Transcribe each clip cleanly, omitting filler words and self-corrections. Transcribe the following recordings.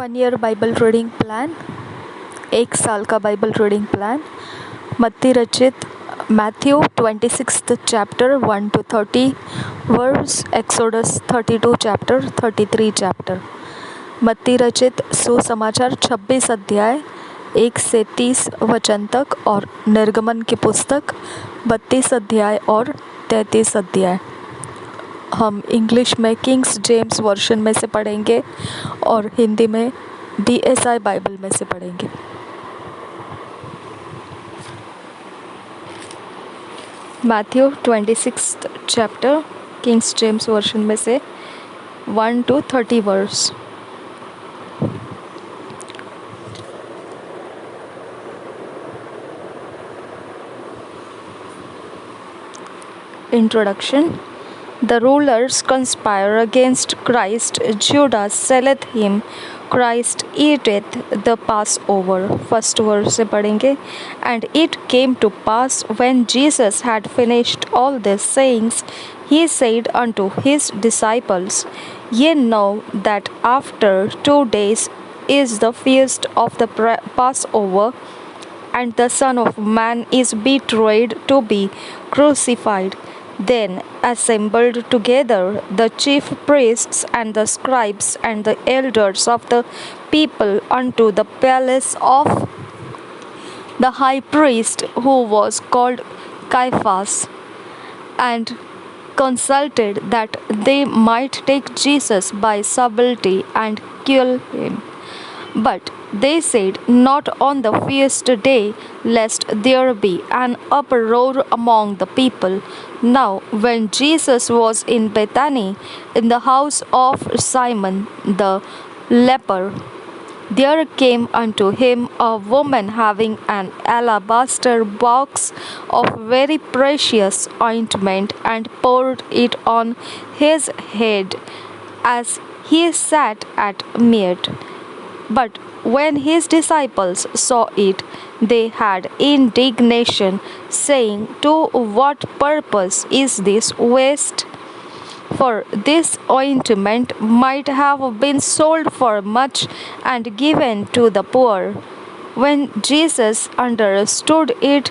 1 year Bible reading plan, 1 साल का Bible reading plan. मत्ती रचित Matthew 26 chapter 1 to 30 verse, Exodus 32 chapter 33 chapter. मत्ती रचित सुसमाचार 26 अध्याय 1 से 30 वचन तक और निर्गमन की पुस्तक 32 अध्याय और 33 अध्याय। हम इंग्लिश में किंग्स जेम्स वर्शन में से पढ़ेंगे और हिंदी में DSI बाइबल में से पढ़ेंगे। Matthew 26 chapter Kings James version में से 1 to 30 verse. Introduction. The rulers conspire against Christ. Judas selleth him. Christ eateth the Passover. First verse से पढ़ेंगे. And it came to pass when Jesus had finished all these sayings, he said unto his disciples, Ye know that after 2 days is the feast of the Passover, and the Son of Man is betrayed to be crucified. Then assembled together the chief priests and the scribes and the elders of the people unto the palace of the high priest, who was called Caiaphas, and consulted that they might take Jesus by subtlety and kill him. But they said, Not on the feast day, lest there be an uproar among the people. Now when Jesus was in Bethany, in the house of Simon the leper, there came unto him a woman having an alabaster box of very precious ointment, and poured it on his head as he sat at meat. But when his disciples saw it, they had indignation, saying, To what purpose is this waste? For this ointment might have been sold for much and given to the poor. When Jesus understood it,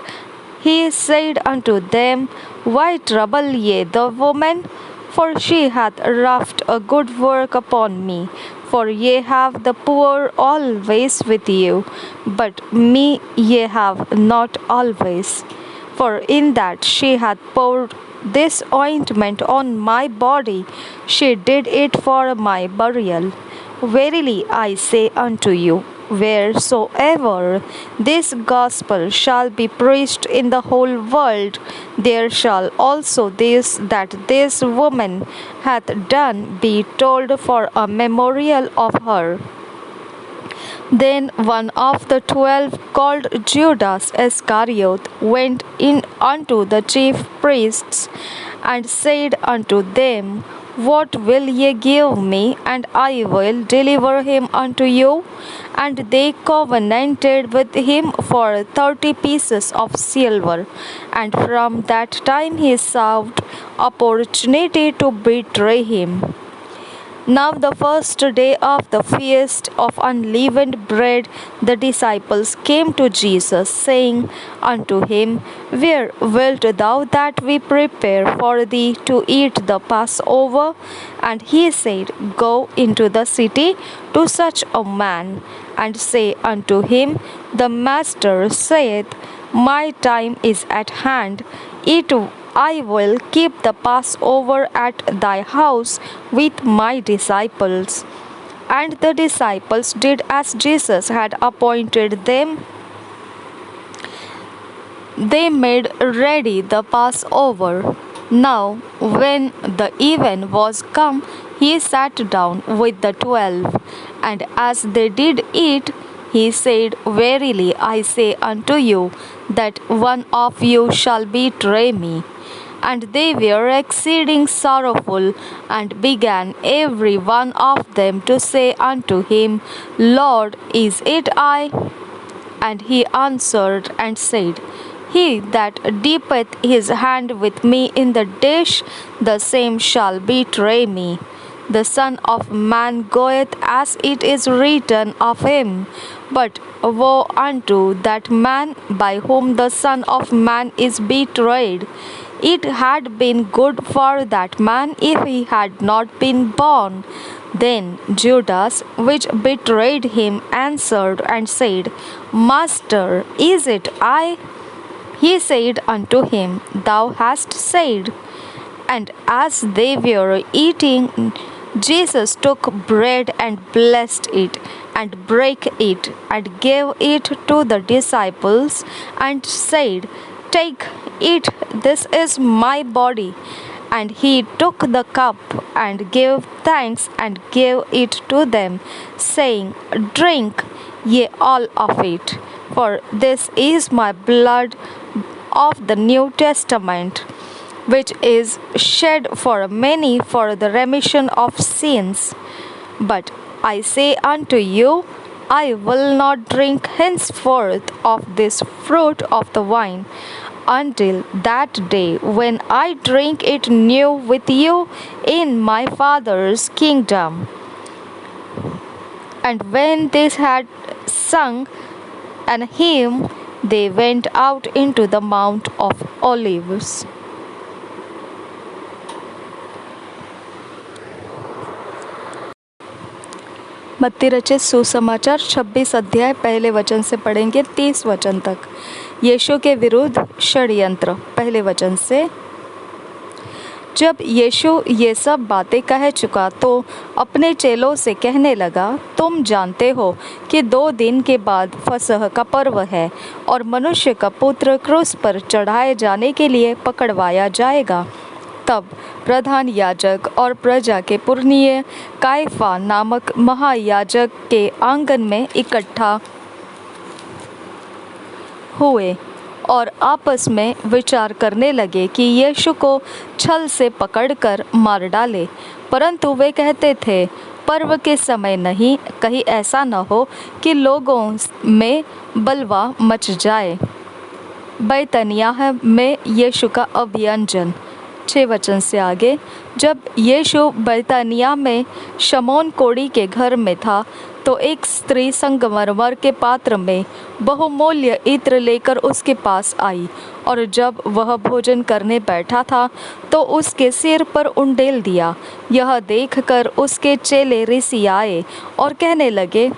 he said unto them, Why trouble ye the woman? For she hath wrought a good work upon me. For ye have the poor always with you, but me ye have not always. For in that she hath poured this ointment on my body, she did it for my burial. Verily I say unto you, wheresoever this gospel shall be preached in the whole world, there shall also this that this woman hath done be told for a memorial of her. Then one of the 12, called Judas Iscariot, went in unto the chief priests, and said unto them, What will ye give me, and I will deliver him unto you? And they covenanted with him for 30 pieces of silver. And from that time he sought opportunity to betray him. Now the first day of the feast of unleavened bread, the disciples came to Jesus, saying unto him, Where wilt thou that we prepare for thee to eat the Passover? And he said, Go into the city to such a man, and say unto him, The Master saith, My time is at hand. I will keep the Passover at thy house with my disciples. And the disciples did as Jesus had appointed them. They made ready the Passover. Now, when the even was come, he sat down with the 12. And as they did eat, he said, Verily I say unto you, that one of you shall betray me. And they were exceeding sorrowful, and began every one of them to say unto him, Lord, is it I? And he answered and said, He that dippeth his hand with me in the dish, the same shall betray me. the Son of Man goeth as it is written of him. But woe unto that man by whom the Son of Man is betrayed. It had been good for that man if he had not been born. Then Judas, which betrayed him, answered and said, Master, is it I? He said unto him, Thou hast said. And as they were eating, Jesus took bread and blessed it, and brake it, and gave it to the disciples, and said, Take, eat, this is my body. And he took the cup, and gave thanks, and gave it to them, saying, Drink ye all of it, for this is my blood of the New Testament, which is shed for many for the remission of sins. But I say unto you, I will not drink henceforth of this fruit of the vine, until that day when I drink it new with you in my Father's kingdom. And when they had sung an hymn, they went out into the Mount of Olives. मत्ती रचित सुसमाचार 26 अध्याय पहले वचन से पढ़ेंगे 30 वचन तक। यीशु के विरुद्ध षड्यंत्र। पहले वचन से, जब यीशु ये सब बातें कह चुका तो अपने चेलों से कहने लगा, तुम जानते हो कि 2 दिन के बाद फसह का पर्व है और मनुष्य का पुत्र क्रूस पर चढ़ाए जाने के लिए पकड़वाया जाएगा। तब प्रधान याजक और प्रजा के पुरनिये कायफा नामक महायाजक के आंगन में इकट्ठा हुए और आपस में विचार करने लगे कि यीशु को छल से पकड़कर मार डाले। परंतु वे कहते थे, पर्व के समय नहीं, कहीं ऐसा न हो कि लोगों में बलवा मच जाए। बैतनिय्याह में यीशु का अभियंजन। 6 वचन से आगे, जब यीशु बैतनिय्याह में शमौन कोढ़ी के घर में था तो एक स्त्री संगमरमर के पात्र में बहुमूल्य इत्र लेकर उसके पास आई, और जब वह भोजन करने बैठा था तो उसके सिर पर उंडेल दिया। यह देखकर उसके चेले रिसियाए और कहने लगे,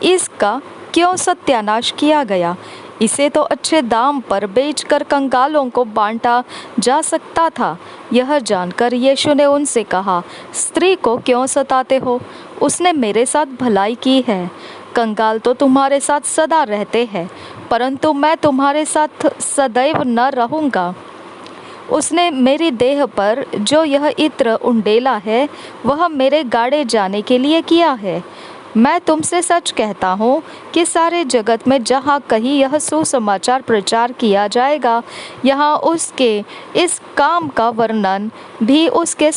इसका क्यों सत्यानाश किया गया? इसे तो अच्छे दाम पर बेचकर कंगालों को बांटा जा सकता था। यह जानकर यीशु ने उनसे कहा, स्त्री को क्यों सताते हो? उसने मेरे साथ भलाई की है। कंगाल तो तुम्हारे साथ सदा रहते हैं, परंतु मैं तुम्हारे साथ सदैव न रहूँगा। उसने मेरी देह पर जो यह इत्र उंडेला है, वह मेरे गाड़े जाने के लिए किया है। मैं तुमसे सच कहता हूँ कि सारे जगत में जहाँ कहीं यह सुसमाचार प्रचार किया जाएगा, यहाँ उसके इस काम का वर्णन भी उसके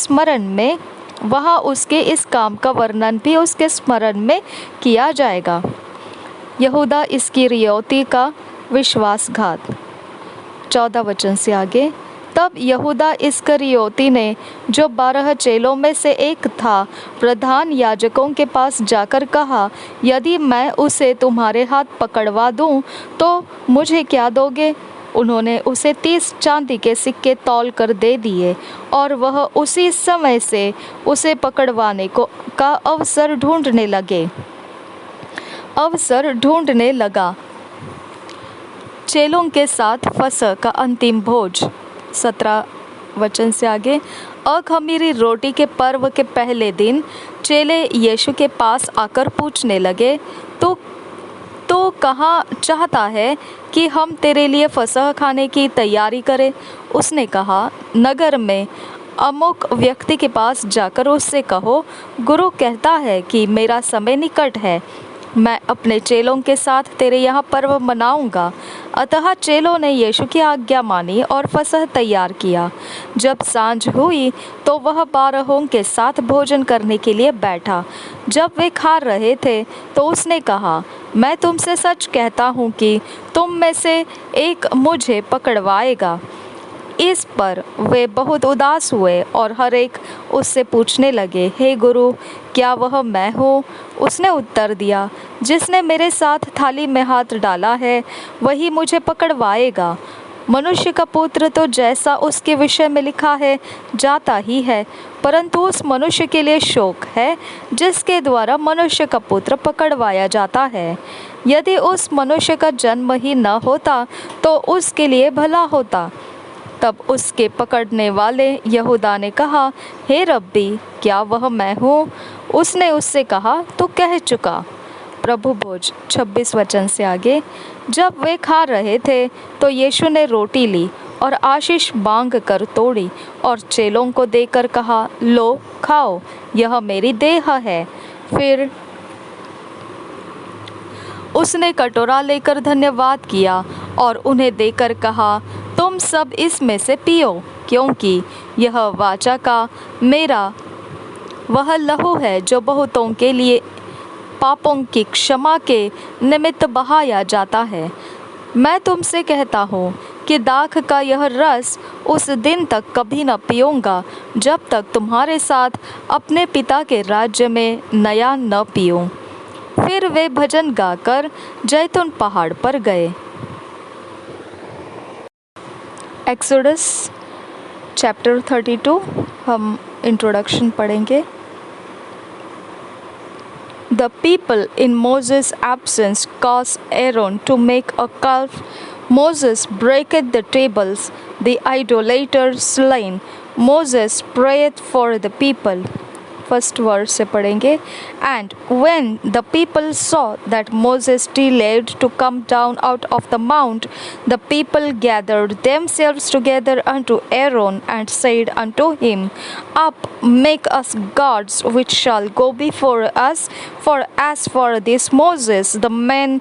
स्मरण में किया जाएगा। यहूदा इस्करियोती का विश्वासघात। 14 वचन से आगे, तब यहूदा इस्करियोती ने, जो 12 चेलों में से एक था, प्रधान याजकों के पास जाकर कहा, यदि मैं उसे तुम्हारे हाथ पकड़वा दूं तो मुझे क्या दोगे? उन्होंने उसे 30 चांदी के सिक्के तौल कर दे दिए, और वह उसी समय से उसे पकड़वाने का अवसर ढूंढने लगा। चेलों के साथ फसह का अंतिम भोज। 17 वचन से आगे, अख़मीरी रोटी के पर्व के पहले दिन चेले यीशु के पास आकर पूछने लगे, तू कहाँ चाहता है कि हम तेरे लिए फसह खाने की तैयारी करें? उसने कहा, नगर में अमुक व्यक्ति के पास जाकर उससे कहो, गुरु कहता है कि मेरा समय निकट है, मैं अपने चेलों के साथ तेरे यहाँ पर्व मनाऊंगा। अतः चेलों ने यीशु की आज्ञा मानी और फसह तैयार किया। जब सांझ हुई तो वह 12 के साथ भोजन करने के लिए बैठा। जब वे खा रहे थे तो उसने कहा, मैं तुमसे सच कहता हूँ कि तुम में से एक मुझे पकड़वाएगा। इस पर वे बहुत उदास हुए और हर एक उससे पूछने लगे, हे गुरु, क्या वह मैं हूँ? उसने उत्तर दिया, जिसने मेरे साथ थाली में हाथ डाला है वही मुझे पकड़वाएगा। मनुष्य का पुत्र तो जैसा उसके विषय में लिखा है जाता ही है, परंतु उस मनुष्य के लिए शोक है जिसके द्वारा मनुष्य का पुत्र पकड़वाया जाता है। यदि उस मनुष्य का जन्म ही न होता तो उसके लिए भला होता। तब उसके पकड़ने वाले यहूदा ने कहा, हे रब्बी, क्या वह मैं हूँ? उसने उससे कहा, तू कह चुका। प्रभु भोज 26 वचन से आगे। जब वे खा रहे थे तो यीशु ने रोटी ली और आशीष मांग कर तोड़ी और चेलों को देकर कहा, लो खाओ, यह मेरी देह है। फिर उसने कटोरा लेकर धन्यवाद किया और उन्हें देकर कहा, तुम सब इसमें से पियो, क्योंकि यह वाचा का मेरा वह लहू है जो बहुतों के लिए पापों की क्षमा के निमित्त बहाया जाता है। मैं तुमसे कहता हूँ कि दाख का यह रस उस दिन तक कभी न पीऊँगा जब तक तुम्हारे साथ अपने पिता के राज्य में नया न पीऊँ। फिर वे भजन गाकर जैतून पहाड़ पर गए। एक्सोडस चैप्टर 32 हम इंट्रोडक्शन पढ़ेंगे। The people in Moses' absence caused Aaron to make a calf. Moses breaketh the tables, the idolater slain. Moses prayeth for the people. First verse से पढ़ेंगे। And when the people saw that Moses delayed to come down out of the mount, the people gathered themselves together unto Aaron and said unto him, Up, make us gods which shall go before us. For as for this Moses, the man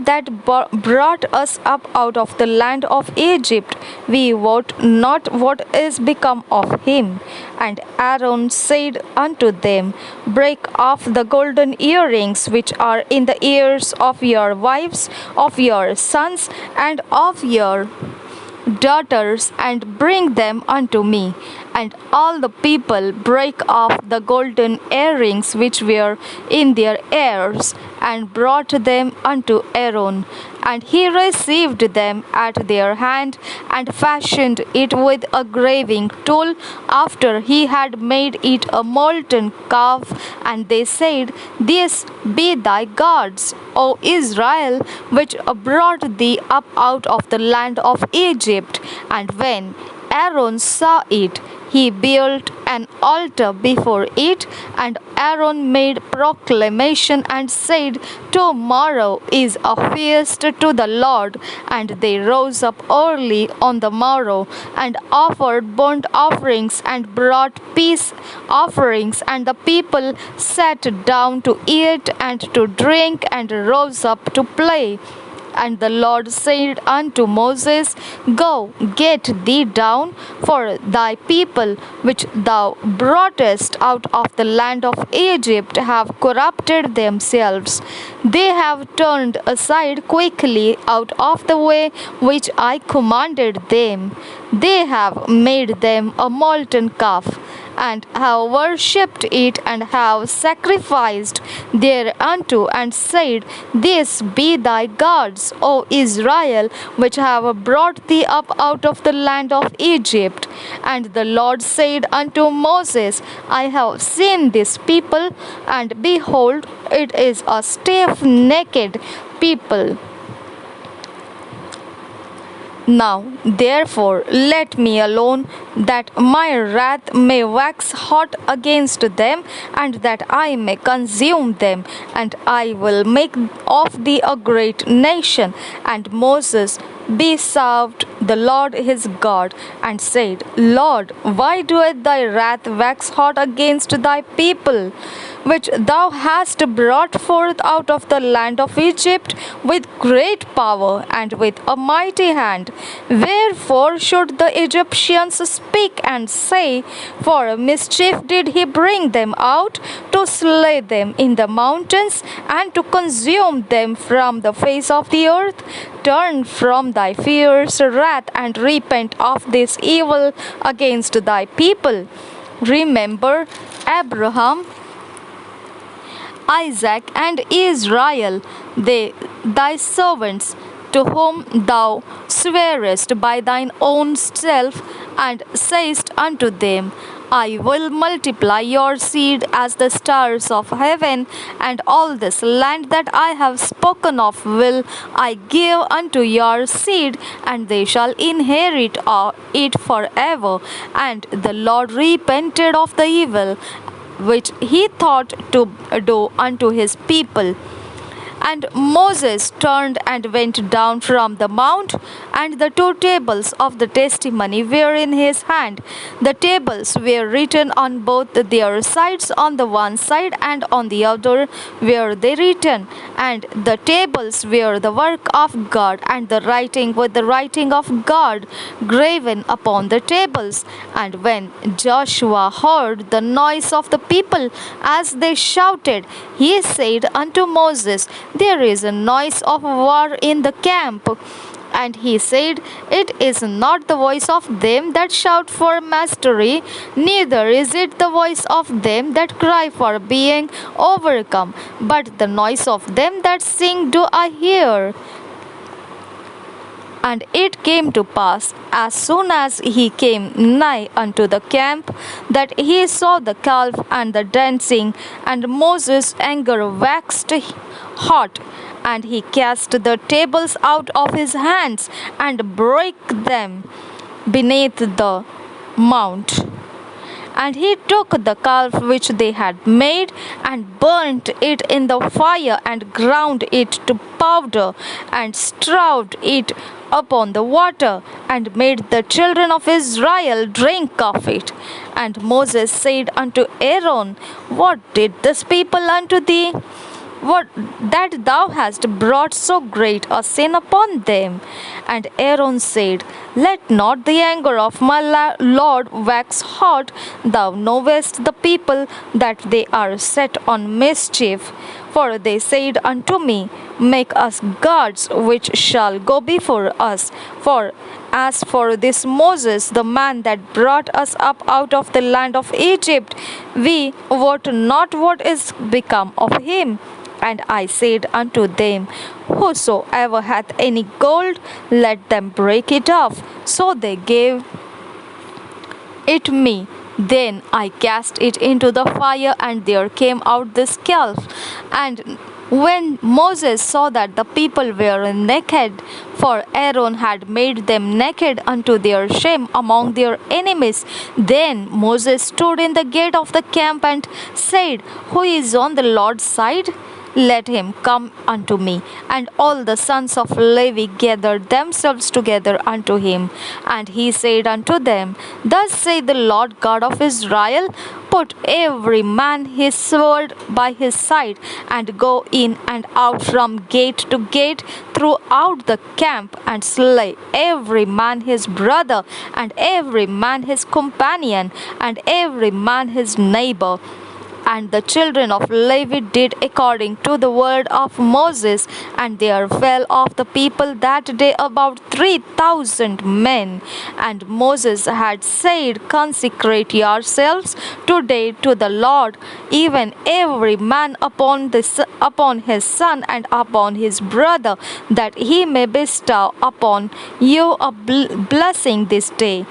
that brought us up out of the land of Egypt, we wot not what is become of him. And Aaron said unto them, Break off the golden earrings which are in the ears of your wives, of your sons, and of your daughters, and bring them unto me. And all the people brake off the golden earrings which were in their ears, and brought them unto Aaron. And he received them at their hand, and fashioned it with a graving tool, after he had made it a molten calf. And they said, These be thy gods, O Israel, which brought thee up out of the land of Egypt. And when Aaron saw it, he built an altar before it. And Aaron made proclamation and said, Tomorrow is a feast to the Lord. And they rose up early on the morrow, and offered burnt offerings and brought peace offerings. And the people sat down to eat and to drink, and rose up to play. And the Lord said unto Moses, Go, get thee down, for thy people which thou broughtest out of the land of Egypt have corrupted themselves. They have turned aside quickly out of the way which I commanded them. They have made them a molten calf, and have worshipped it, and have sacrificed thereunto, and said, These be thy gods, O Israel, which have brought thee up out of the land of Egypt. And the Lord said unto Moses, I have seen this people, and behold, it is a stiff-necked people. Now therefore let me alone, that my wrath may wax hot against them, and that I may consume them, and I will make of thee a great nation. And Moses besought the Lord his God, and said, Lord, why doeth thy wrath wax hot against thy people, which thou hast brought forth out of the land of Egypt with great power and with a mighty hand? Wherefore should the Egyptians speak and say, For mischief did he bring them out, to slay them in the mountains, and to consume them from the face of the earth? Turn from thy fierce wrath, wrath and repent of this evil against thy people. Remember Abraham, Isaac, and Israel, thy servants, to whom thou swearest by thine own self, and sayest unto them, I will multiply your seed as the stars of heaven, and all this land that I have spoken of will I give unto your seed, and they shall inherit it forever. And the Lord repented of the evil which he thought to do unto his people. And Moses turned and went down from the mount, and the two tables of the testimony were in his hand. The tables were written on both their sides, on the one side and on the other were they written. And the tables were the work of God, and the writing with the writing of God graven upon the tables. And when Joshua heard the noise of the people as they shouted, he said unto Moses, There is a noise of war in the camp. And he said, It is not the voice of them that shout for mastery, neither is it the voice of them that cry for being overcome, but the noise of them that sing do I hear. And it came to pass, as soon as he came nigh unto the camp, that he saw the calf and the dancing, and Moses' anger waxed hot, and he cast the tables out of his hands, and brake them beneath the mount. And he took the calf which they had made, and burnt it in the fire, and ground it to powder, and strewed it upon the water, and made the children of Israel drink of it. And Moses said unto Aaron, What did this people unto thee? What that thou hast brought so great a sin upon them? And Aaron said, Let not the anger of my Lord wax hot. Thou knowest the people that they are set on mischief. For they said unto me, Make us gods which shall go before us. For as for this Moses, the man that brought us up out of the land of Egypt, we wot not what is become of him. And I said unto them, Whosoever hath any gold, let them break it off. So they gave it me. Then I cast it into the fire, and there came out this calf. And when Moses saw that the people were naked, for Aaron had made them naked unto their shame among their enemies, then Moses stood in the gate of the camp and said, Who is on the Lord's side? Let him come unto me. And all the sons of Levi gathered themselves together unto him. And he said unto them, Thus saith the Lord God of Israel, Put every man his sword by his side, and go in and out from gate to gate throughout the camp, and slay every man his brother, and every man his companion, and every man his neighbor. And the children of Levi did according to the word of Moses, and there fell of the people that day about 3,000 men. And Moses had said, Consecrate yourselves today to the Lord, even every man upon his son and upon his brother, that he may bestow upon you a blessing this day.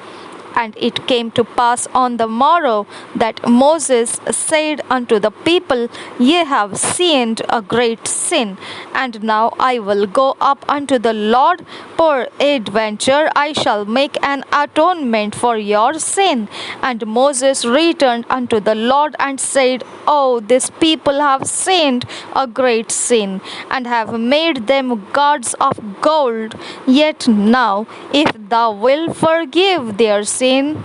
And it came to pass on the morrow that Moses said unto the people, Ye have sinned a great sin, and now I will go up unto the Lord. Peradventure I shall make an atonement for your sin. And Moses returned unto the Lord and said, Oh, this people have sinned a great sin, and have made them gods of gold. Yet now, if thou wilt forgive their sin,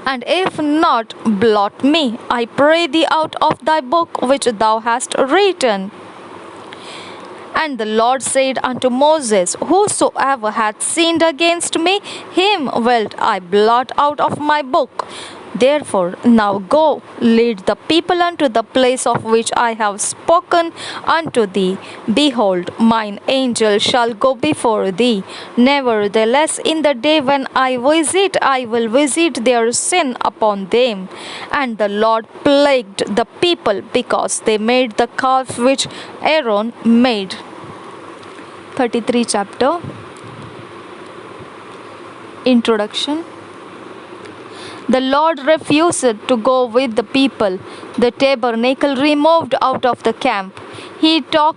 and if not, blot me, I pray thee, out of thy book which thou hast written. And the Lord said unto Moses, Whosoever hath sinned against me, him wilt I blot out of my book. Therefore, now go, lead the people unto the place of which I have spoken unto thee. Behold, mine angel shall go before thee. Nevertheless, in the day when I visit, I will visit their sin upon them. And the Lord plagued the people because they made the calf which Aaron made. 33 chapter. Introduction. The Lord refused to go with the people. The tabernacle removed out of the camp. He talketh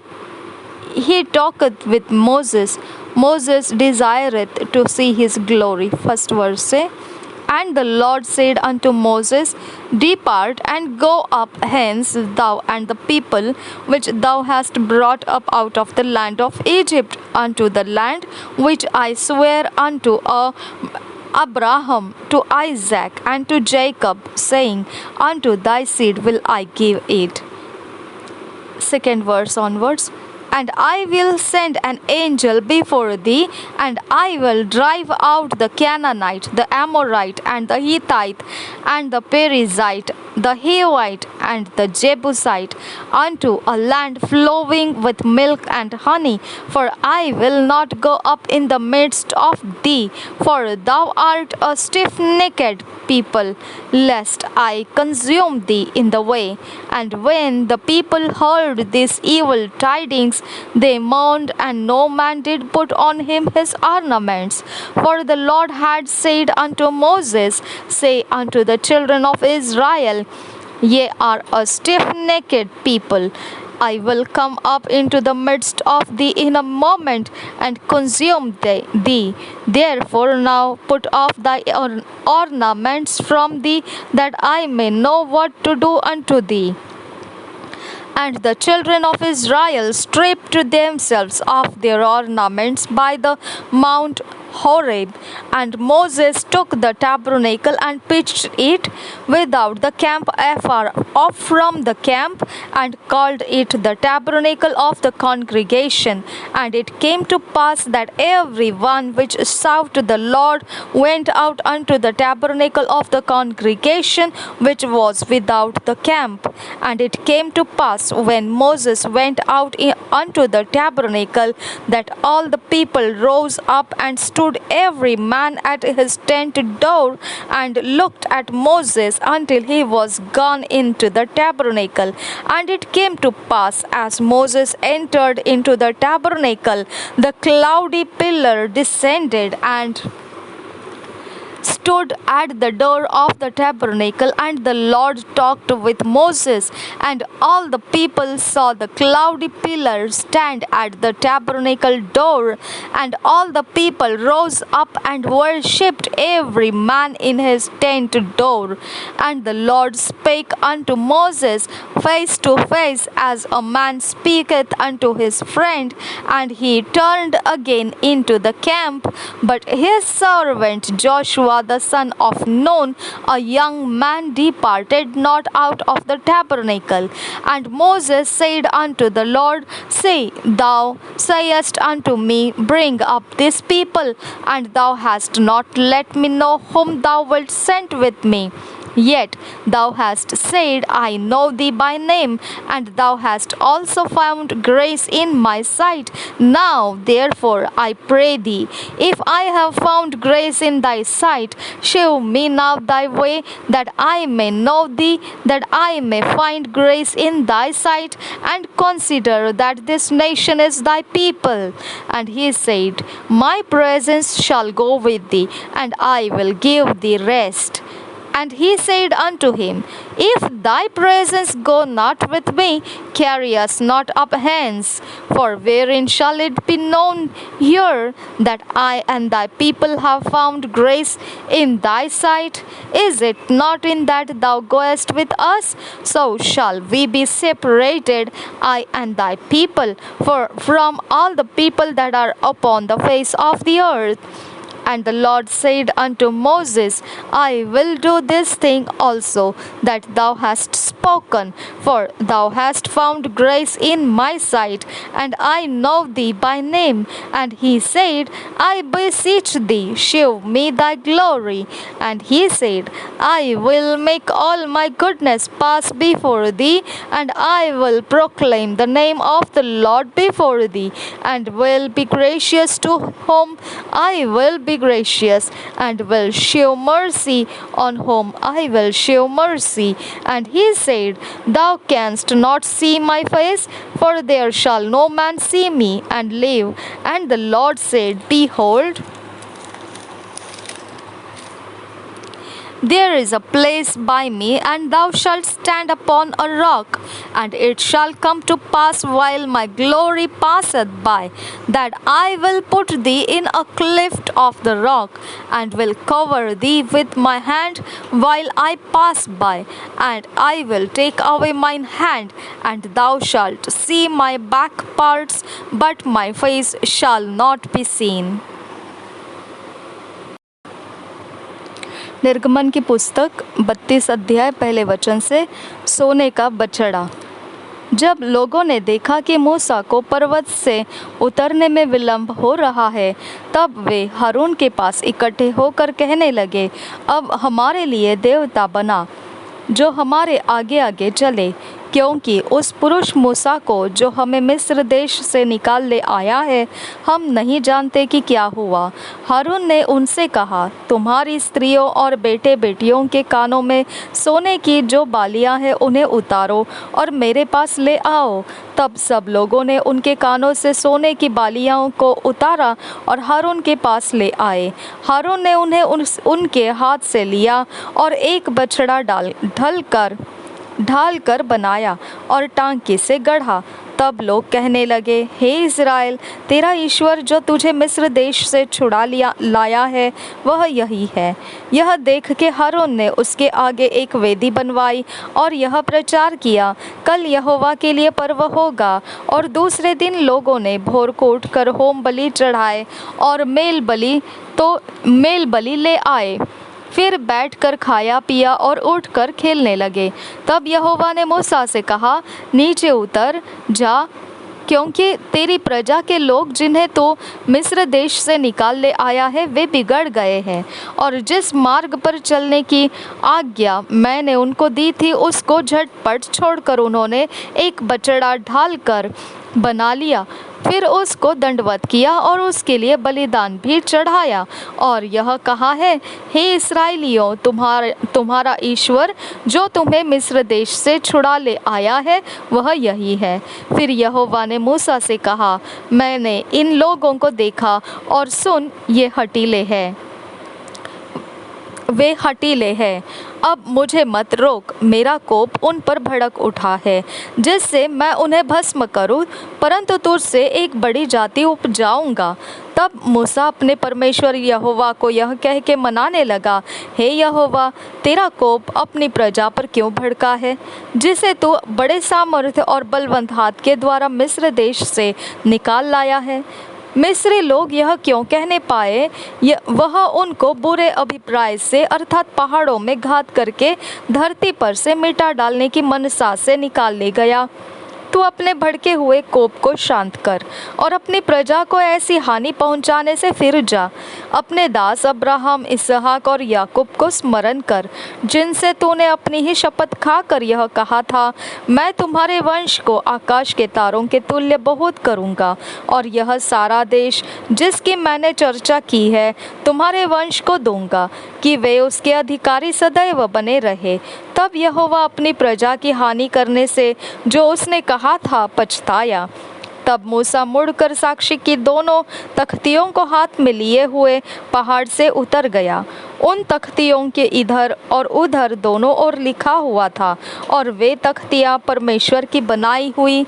with Moses. Moses desireth to see his glory. First verse say, and the Lord said unto Moses, depart and go up hence, thou and the people which thou hast brought up out of the land of Egypt, unto the land which I swear unto Abraham, to Isaac, and to Jacob, saying, unto thy seed will I give it. Second verse onwards. And I will send an angel before thee, and I will drive out the Canaanite, the Amorite, and the Hittite, and the Perizzite, the Hivite, and the Jebusite, unto a land flowing with milk and honey. For I will not go up in the midst of thee, for thou art a stiff-necked people, lest I consume thee in the way. And when the people heard these evil tidings, they mourned, and no man did put on him his ornaments. For the Lord had said unto Moses, say unto the children of Israel, ye are a stiff-necked people. I will come up into the midst of thee in a moment, and consume thee. Therefore now put off thy ornaments from thee, that I may know what to do unto thee. And the children of Israel stripped themselves of their ornaments by the Mount Horeb. And Moses took the tabernacle and pitched it without the camp afar off from the camp, and called it the tabernacle of the congregation. And it came to pass that every one which sought the Lord went out unto the tabernacle of the congregation which was without the camp. And it came to pass when Moses went out unto the tabernacle, that all the people rose up and stood every man at his tent door, and looked at Moses until he was gone into the tabernacle. And it came to pass, as Moses entered into the tabernacle, the cloudy pillar descended and stood at the door of the tabernacle, and the Lord talked with Moses. And all the people saw the cloudy pillar stand at the tabernacle door. And all the people rose up and worshipped, every man in his tent door. And the Lord spake unto Moses face to face, as a man speaketh unto his friend. And he turned again into the camp. But his servant Joshua the son of Nun, a young man, departed not out of the tabernacle. And Moses said unto the Lord, say, thou sayest unto me, bring up this people, and thou hast not let me know whom thou wilt send with me. Yet thou hast said, I know thee by name, and thou hast also found grace in my sight. Now therefore I pray thee, if I have found grace in thy sight, shew me now thy way, that I may know thee, that I may find grace in thy sight, and consider that this nation is thy people. And he said, my presence shall go with thee, and I will give thee rest. And he said unto him, if thy presence go not with me, carry us not up hence. For wherein shall it be known here that I and thy people have found grace in thy sight? Is it not in that thou goest with us? So shall we be separated, I and thy people, from all the people that are upon the face of the earth. And the Lord said unto Moses, I will do this thing also that thou hast spoken, for thou hast found grace in my sight, and I know thee by name. And he said, I beseech thee, shew me thy glory. And he said, I will make all my goodness pass before thee, and I will proclaim the name of the Lord before thee, and will be gracious to whom I will be gracious, and will shew mercy on whom I will shew mercy. And he said, Thou canst not see my face, for there shall no man see me and live. And the Lord said, Behold, there is a place by me, and thou shalt stand upon a rock. And it shall come to pass while my glory passeth by, that I will put thee in a cleft of the rock, and will cover thee with my hand while I pass by. And I will take away mine hand, and thou shalt see my back parts, but my face shall not be seen. निर्गमन की पुस्तक 32 अध्याय पहले वचन से। सोने का बछड़ा। जब लोगों ने देखा कि मूसा को पर्वत से उतरने में विलंब हो रहा है, तब वे हारून के पास इकट्ठे होकर कहने लगे, अब हमारे लिए देवता बना जो हमारे आगे आगे चले, क्योंकि उस पुरुष मूसा को जो हमें मिस्र देश से निकाल ले आया है, हम नहीं जानते कि क्या हुआ। हारून ने उनसे कहा, तुम्हारी स्त्रियों और बेटे बेटियों के कानों में सोने की जो बालियां हैं उन्हें उतारो और मेरे पास ले आओ। तब सब लोगों ने उनके कानों से सोने की बालियां को उतारा और हारून के पास ले आए। हारून ने उन्हें उनके हाथ से लिया और एक बछड़ा ढाल कर बनाया और टांकी से गढ़ा। तब लोग कहने लगे, हे इज़राइल, तेरा ईश्वर जो तुझे मिस्र देश से छुड़ा लाया है वह यही है। यह देख के हारून ने उसके आगे एक वेदी बनवाई और यह प्रचार किया, कल यहोवा के लिए पर्व होगा। और दूसरे दिन लोगों ने भोर को उठकर होम बलि चढ़ाए और मेल बलि ले आए। फिर बैठकर खाया पिया और उठकर खेलने लगे। तब यहोवा ने मूसा से कहा, नीचे उतर जा, क्योंकि तेरी प्रजा के लोग जिन्हें तो मिस्र देश से निकाल ले आया है वे बिगड़ गए हैं, और जिस मार्ग पर चलने की आज्ञा मैंने उनको दी थी उसको झटपट छोड़कर उन्होंने एक बछड़ा ढाल कर बना लिया। फिर उसको दंडवत किया और उसके लिए बलिदान भी चढ़ाया और यह कहा है, हे इस्राएलियों, तुम्हारा ईश्वर जो तुम्हें मिस्र देश से छुड़ा ले आया है वह यही है। फिर यहोवा ने मूसा से कहा, मैंने इन लोगों को देखा और सुन, वे हठीले हैं। अब मुझे मत रोक, मेरा कोप उन पर भड़क उठा है जिससे मैं उन्हें भस्म करूं, परंतु तुझसे एक बड़ी जाति उपजाऊंगा। तब मूसा अपने परमेश्वर यहोवा को यह कह के मनाने लगा, हे यहोवा, तेरा कोप अपनी प्रजा पर क्यों भड़का है, जिसे तू बड़े सामर्थ्य और बलवंत हाथ के द्वारा मिस्र देश से निकाल लाया है। मिस्री लोग यह क्यों कहने पाए, वह उनको बुरे अभिप्राय से अर्थात पहाड़ों में घात करके धरती पर से मिटा डालने की मनसा से निकाल ले गया। तू अपने भड़के हुए कोप को शांत कर और अपनी प्रजा को ऐसी हानि पहुंचाने से फिर जा। अपने दास अब्राहम, इसहाक और याकूब को स्मरण कर, जिनसे तूने अपनी ही शपथ खाकर यह कहा था, मैं तुम्हारे वंश को आकाश के तारों के तुल्य बहुत करूँगा। और यह सारा देश जिसकी मैंने चर्चा की है तुम्हारे वंश को दूंगा, कि वे उसके अधिकारी सदैव बने रहे। तब यहोवा अपनी प्रजा की हानि करने से जो उसने कहा था पछताया। तब मूसा मुड़कर साक्षी की दोनों तख्तियों को हाथ में लिए हुए पहाड़ से उतर गया। उन तख्तियों के इधर और उधर दोनों ओर लिखा हुआ था, और वे तख्तियाँ परमेश्वर की बनाई हुई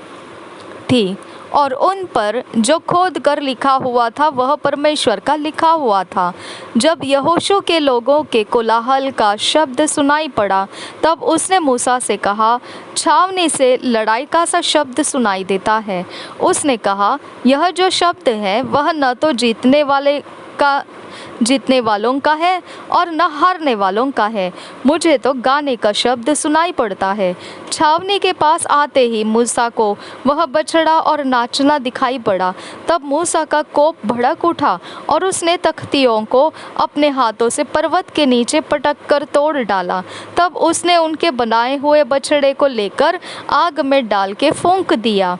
थी, और उन पर जो खोद कर लिखा हुआ था वह परमेश्वर का लिखा हुआ था। जब यहोशू के लोगों के कोलाहल का शब्द सुनाई पड़ा, तब उसने मूसा से कहा, छावनी से लड़ाई का सा शब्द सुनाई देता है। उसने कहा, यह जो शब्द है वह न तो जीतने वाले का जीतने वालों का है और न हारने वालों का है। मुझे तो गाने का शब्द सुनाई पड़ता है। छावनी के पास आते ही मूसा को वह बछड़ा और नाचना दिखाई पड़ा। तब मूसा का कोप भड़क उठा और उसने तख्तियों को अपने हाथों से पर्वत के नीचे पटक कर तोड़ डाला। तब उसने उनके बनाए हुए बछड़े को लेकर आग में डाल के फूंक दिया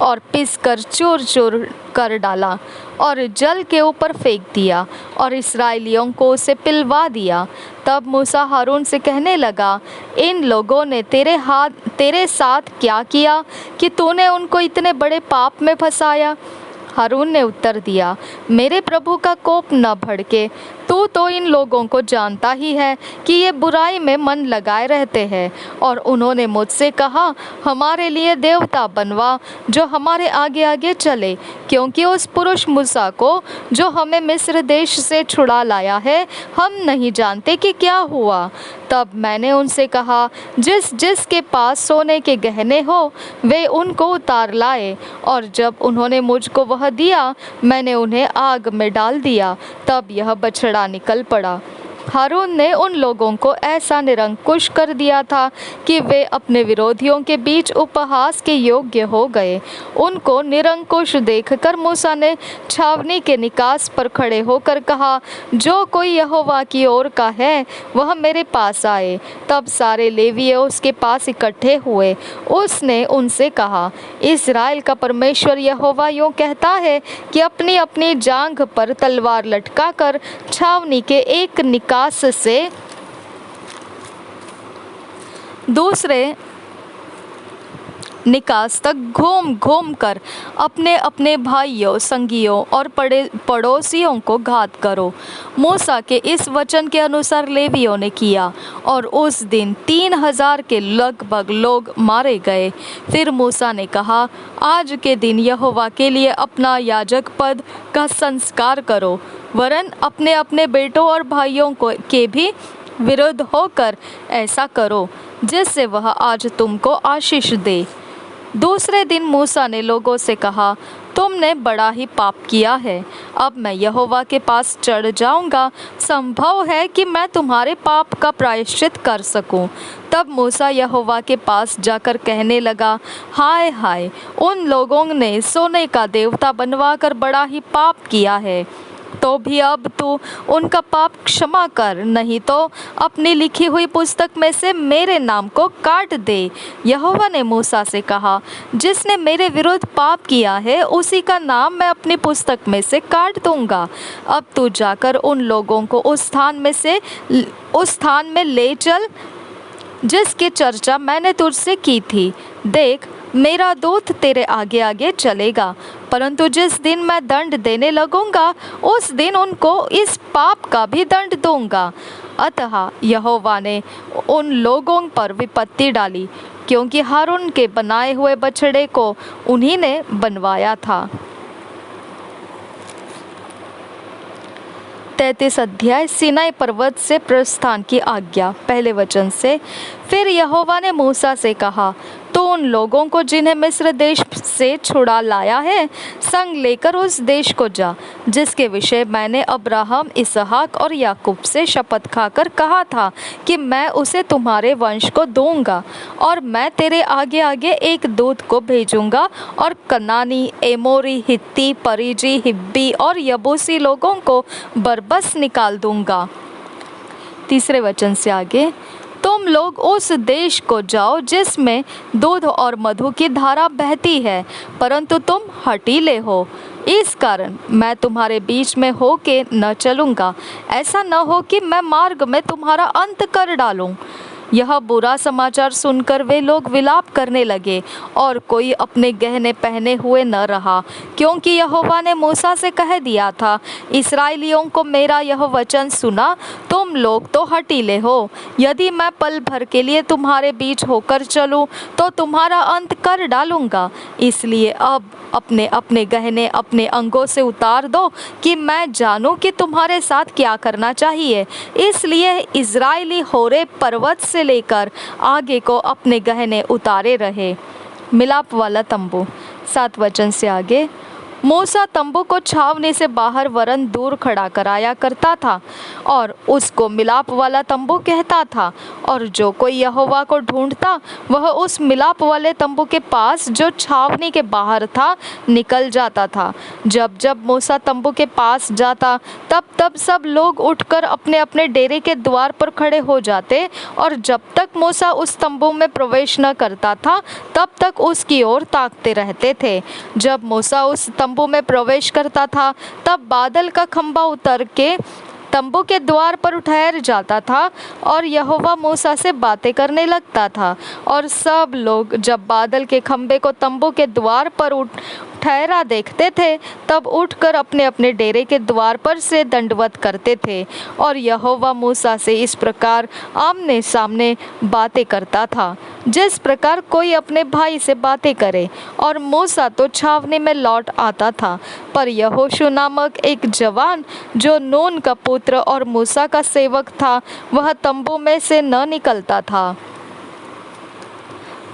और पिस कर चूर चूर कर डाला और जल के ऊपर फेंक दिया और इस्राएलियों को उसे पिलवा दिया। तब मूसा हारून से कहने लगा, इन लोगों ने तेरे साथ क्या किया कि तूने उनको इतने बड़े पाप में फंसाया? हारून ने उत्तर दिया, मेरे प्रभु का कोप न भड़के। तू तो इन लोगों को जानता ही है कि ये बुराई में मन लगाए रहते हैं। और उन्होंने मुझसे कहा, हमारे लिए देवता बनवा जो हमारे आगे आगे चले, क्योंकि उस पुरुष मूसा को जो हमें मिस्र देश से छुड़ा लाया है हम नहीं जानते कि क्या हुआ। तब मैंने उनसे कहा, जिस जिस के पास सोने के गहने हो वे उनको उतार लाए। और जब उन्होंने मुझको वह दिया मैंने उन्हें आग में डाल दिया। तब यह बछड़ा निकल पड़ा। हारून ने उन लोगों को ऐसा निरंकुश कर दिया था कि वे अपने विरोधियों के बीच उपहास के योग्य हो गए। उनको निरंकुश देखकर मूसा ने छावनी के निकास पर खड़े होकर कहा, जो कोई यहोवा की ओर का है वह मेरे पास आए। तब सारे लेवीय उसके पास इकट्ठे हुए। उसने उनसे कहा, इस्राएल का परमेश्वर यहोवा यूँ कहता है कि अपनी अपनी जांघ पर तलवार लटकाकर छावनी के एक निकास से दूसरे निकास तक घूम घूम कर अपने अपने भाइयों, संगियों और पड़ोसियों को घात करो। मूसा के इस वचन के अनुसार लेवियों ने किया और उस दिन 3000 के लगभग लोग मारे गए। फिर मूसा ने कहा, आज के दिन यहोवा के लिए अपना याजक पद का संस्कार करो, वरन अपने अपने बेटों और भाइयों के भी विरुद्ध होकर ऐसा करो जिससे वह आज तुमको आशीष दे। दूसरे दिन मूसा ने लोगों से कहा, तुमने बड़ा ही पाप किया है। अब मैं यहोवा के पास चढ़ जाऊंगा। संभव है कि मैं तुम्हारे पाप का प्रायश्चित कर सकूं। तब मूसा यहोवा के पास जाकर कहने लगा, हाय हाय, उन लोगों ने सोने का देवता बनवाकर बड़ा ही पाप किया है। तो भी अब तू उनका पाप क्षमा कर, नहीं तो अपनी लिखी हुई पुस्तक में से मेरे नाम को काट दे। यहोवा ने मूसा से कहा, जिसने मेरे विरुद्ध पाप किया है उसी का नाम मैं अपनी पुस्तक में से काट दूंगा। अब तू जाकर उन लोगों को उस स्थान में ले चल जिसकी चर्चा मैंने तुझसे की थी। देख, मेरा दूत तेरे आगे आगे चलेगा, परंतु जिस दिन मैं दंड देने लगूंगा उस दिन उनको इस पाप का भी दंड दूंगा। अतः यहोवा ने उन लोगों पर विपत्ति डाली, क्योंकि हारून के बनाए हुए बछड़े को उन्हीं ने बनवाया था। 33 अध्याय सीनाई पर्वत से प्रस्थान की आज्ञा। पहले वचन से, फिर यहोवा ने मूसा से कहा, तो उन लोगों को जिन्हें मिस्र देश से छुड़ा लाया है संग लेकर उस देश को जा जिसके विषय मैंने अब्राहम, इसहाक और याकूब से शपथ खाकर कहा था कि मैं उसे तुम्हारे वंश को दूंगा। और मैं तेरे आगे आगे एक दूत को भेजूंगा और कनानी, एमोरी, हित्ती, परिजी, हिब्बी और यबूसी लोगों को बरबस निकाल दूंगा। तीसरे वचन से आगे, तुम लोग उस देश को जाओ जिसमें दूध और मधु की धारा बहती है, परंतु तुम हठीले हो, इस कारण मैं तुम्हारे बीच में होके न चलूँगा। ऐसा न हो कि मैं मार्ग में तुम्हारा अंत कर डालूं। यह बुरा समाचार सुनकर वे लोग विलाप करने लगे और कोई अपने गहने पहने हुए न रहा, क्योंकि यहोवा ने मूसा से कह दिया था, इस्राएलियों को मेरा यह वचन सुना, तुम लोग तो हठीले हो। यदि मैं पल भर के लिए तुम्हारे बीच होकर चलूं तो तुम्हारा अंत कर डालूंगा। इसलिए अब अपने अपने गहने अपने अंगों से उतार दो कि मैं जानूं कि तुम्हारे साथ क्या करना चाहिए। इसलिए इज़राइली होरेब पर्वत से लेकर आगे को अपने गहने उतारे रहे। मिलाप वाला तंबू। 7 वचन से आगे, मूसा तंबू को छावनी से बाहर वरन दूर खड़ा कराया करता था और उसको मिलाप वाला तंबू कहता था। और जो कोई यहोवा को ढूंढता वह उस मिलाप वाले तंबू के पास जो छावनी के बाहर था निकल जाता था। जब जब मूसा तंबू के पास जाता तब तब सब लोग उठकर अपने अपने डेरे के द्वार पर खड़े हो जाते, और जब तक मूसा उस तंबू में प्रवेश न करता था तब तक उसकी ओर ताकते रहते थे। जब मूसा उस तंबू में प्रवेश करता था तब बादल का खंभा उतर के तंबू के द्वार पर ठहर जाता था और यहोवा मूसा से बातें करने लगता था। और सब लोग जब बादल के खंभे को तंबू के द्वार पर ठहरा देखते थे तब उठकर अपने अपने डेरे के द्वार पर से दंडवत करते थे। और यहोवा मूसा से इस प्रकार आमने सामने बातें करता था जिस प्रकार कोई अपने भाई से बातें करे। और मूसा तो छावनी में लौट आता था, पर यहोशू नामक एक जवान जो नून का पुत्र और मूसा का सेवक था वह तंबू में से न निकलता था।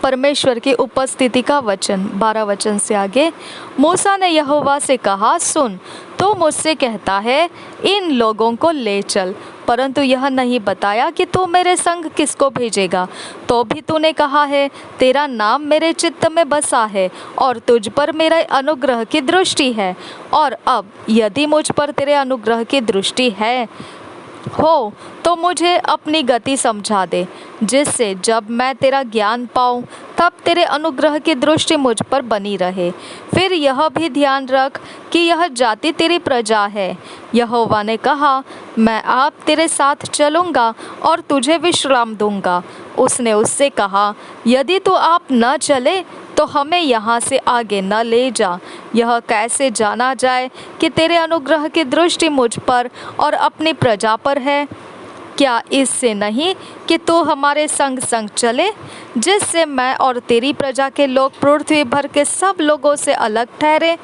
परमेश्वर की उपस्थिति का वचन। 12 वचन से आगे, मूसा ने यहोवा से कहा, सुन, तू मुझसे कहता है इन लोगों को ले चल, परंतु यह नहीं बताया कि तू मेरे संग किसको भेजेगा। तो भी तूने कहा है, तेरा नाम मेरे चित्त में बसा है और तुझ पर मेरे अनुग्रह की दृष्टि है। और अब यदि मुझ पर तेरे अनुग्रह की दृष्टि है हो तो मुझे अपनी गति समझा दे, जिससे जब मैं तेरा ज्ञान पाऊँ तब तेरे अनुग्रह की दृष्टि मुझ पर बनी रहे। फिर यह भी ध्यान रख कि यह जाति तेरी प्रजा है। यहोवा ने कहा, मैं आप तेरे साथ चलूँगा और तुझे विश्राम दूंगा। उसने उससे कहा, यदि तू आप न चले तो हमें यहाँ से आगे न ले जा। यह कैसे जाना जाए कि तेरे अनुग्रह की दृष्टि मुझ पर और अपनी प्रजा पर है? क्या इससे नहीं कि तू हमारे संग संग चले, जिससे मैं और तेरी प्रजा के लोग पृथ्वी भर के सब लोगों से अलग ठहरे?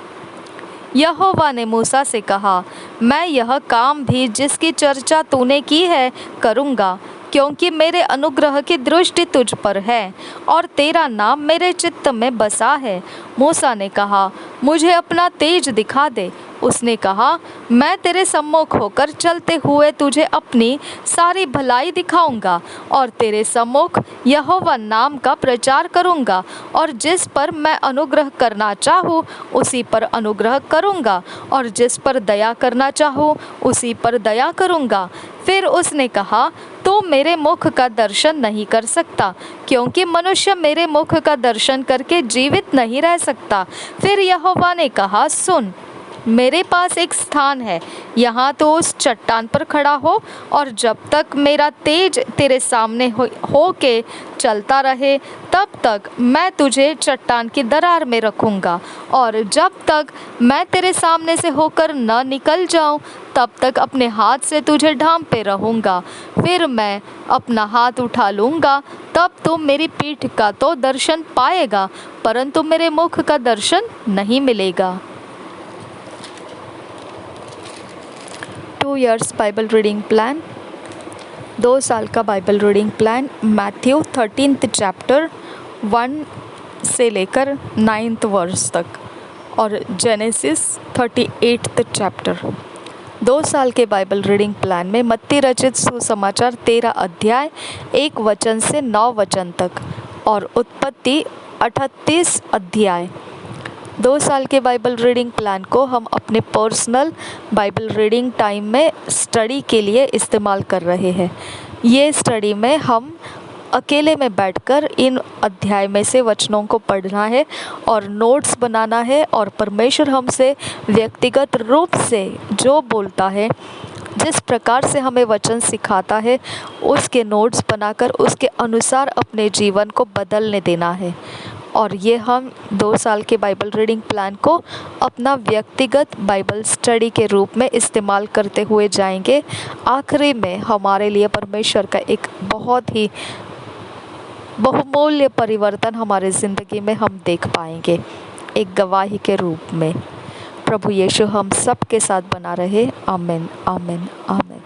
यहोवा ने मूसा से कहा, मैं यह काम भी जिसकी चर्चा तूने की है करूँगा, क्योंकि मेरे अनुग्रह की दृष्टि तुझ पर है और तेरा नाम मेरे चित्त में बसा है। मूसा ने कहा, मुझे अपना तेज दिखा दे। उसने कहा, मैं तेरे सम्मुख होकर चलते हुए तुझे अपनी सारी भलाई दिखाऊंगा और तेरे सम्मुख यहोवा नाम का प्रचार करूंगा, और जिस पर मैं अनुग्रह करना चाहूँ उसी पर अनुग्रह करूंगा और जिस पर दया करना चाहूँ उसी पर दया करूंगा। फिर उसने कहा, तू मेरे मुख का दर्शन नहीं कर सकता, क्योंकि मनुष्य मेरे मुख का दर्शन करके जीवित नहीं रह सकता। फिर यहोवा ने कहा, सुन, मेरे पास एक स्थान है, यहाँ तो उस चट्टान पर खड़ा हो, और जब तक मेरा तेज तेरे सामने हो के चलता रहे तब तक मैं तुझे चट्टान की दरार में रखूँगा, और जब तक मैं तेरे सामने से होकर न निकल जाऊँ तब तक अपने हाथ से तुझे ढांपे रहूँगा। फिर मैं अपना हाथ उठा लूँगा, तब तू मेरी पीठ का तो दर्शन पाएगा, परंतु मेरे मुख का दर्शन नहीं मिलेगा। 2 years बाइबल रीडिंग प्लान। 2 साल का Bible reading plan. Matthew 13th chapter 1 से लेकर 9th वर्स तक, और जेनेसिस 38th चैप्टर। 2 साल के बाइबल रीडिंग प्लान में मत्ती रचित सुसमाचार 13 अध्याय 1 वचन से 9 वचन तक, और उत्पत्ति 38 अध्याय। 2 साल के बाइबल रीडिंग प्लान को हम अपने पर्सनल बाइबल रीडिंग टाइम में स्टडी के लिए इस्तेमाल कर रहे हैं। ये स्टडी में हम अकेले में बैठकर इन अध्याय में से वचनों को पढ़ना है और नोट्स बनाना है, और परमेश्वर हमसे व्यक्तिगत रूप से जो बोलता है, जिस प्रकार से हमें वचन सिखाता है, उसके नोट्स बनाकर उसके अनुसार अपने जीवन को बदलने देना है। और ये हम 2 साल के बाइबल रीडिंग प्लान को अपना व्यक्तिगत बाइबल स्टडी के रूप में इस्तेमाल करते हुए जाएंगे। आखिरी में हमारे लिए परमेश्वर का एक बहुत ही बहुमूल्य परिवर्तन हमारे ज़िंदगी में हम देख पाएंगे, एक गवाही के रूप में। प्रभु यीशु हम सब के साथ बना रहे। आमीन, आमीन, आमीन।